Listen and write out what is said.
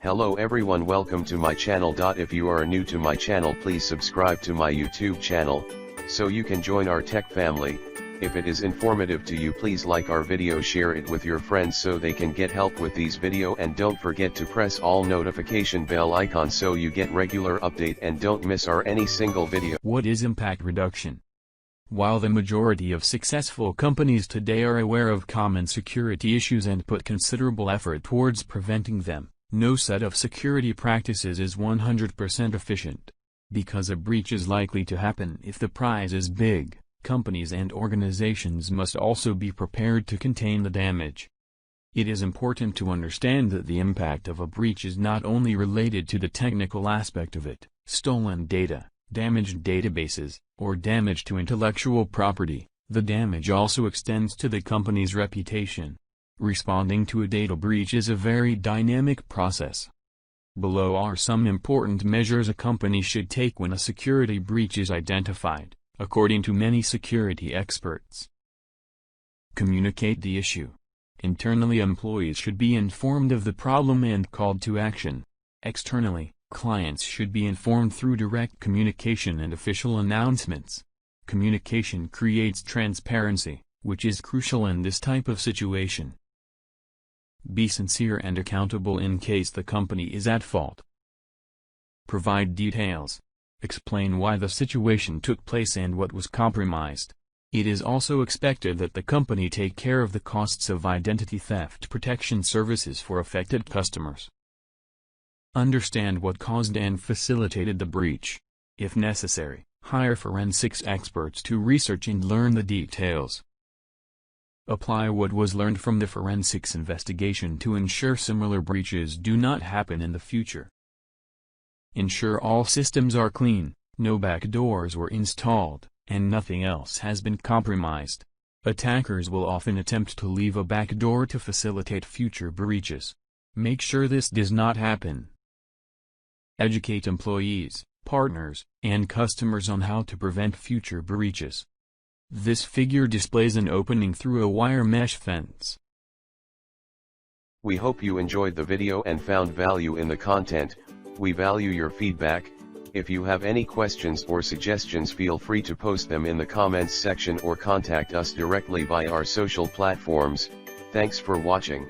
Hello everyone, welcome to my channel. If you are new to my channel, please subscribe to my YouTube channel, so you can join our tech family. If it is informative to you, please like our video, share it with your friends so they can get help with these video, and don't forget to press all notification bell icon so you get regular update and don't miss any single video. What is impact reduction? While the majority of successful companies today are aware of common security issues and put considerable effort towards preventing them, no set of security practices is 100% efficient. Because a breach is likely to happen if the prize is big, companies and organizations must also be prepared to contain the damage. It is important to understand that the impact of a breach is not only related to the technical aspect of it, stolen data, damaged databases, or damage to intellectual property. The damage also extends to the company's reputation. Responding to a data breach is a very dynamic process. Below are some important measures a company should take when a security breach is identified, according to many security experts. Communicate the issue. Internally, employees should be informed of the problem and called to action. Externally, clients should be informed through direct communication and official announcements. Communication creates transparency, which is crucial in this type of situation. Be sincere and accountable in case the company is at fault. Provide details. Explain why the situation took place and what was compromised. It is also expected that the company take care of the costs of identity theft protection services for affected customers. Understand what caused and facilitated the breach. If necessary, hire forensics experts to research and learn the details. Apply what was learned from the forensics investigation to ensure similar breaches do not happen in the future. Ensure all systems are clean, no backdoors were installed, and nothing else has been compromised. Attackers will often attempt to leave a backdoor to facilitate future breaches. Make sure this does not happen. Educate employees, partners, and customers on how to prevent future breaches. This figure displays an opening through a wire mesh fence. We hope you enjoyed the video and found value in the content. We value your feedback. If you have any questions or suggestions, feel free to post them in the comments section or contact us directly via our social platforms. Thanks for watching.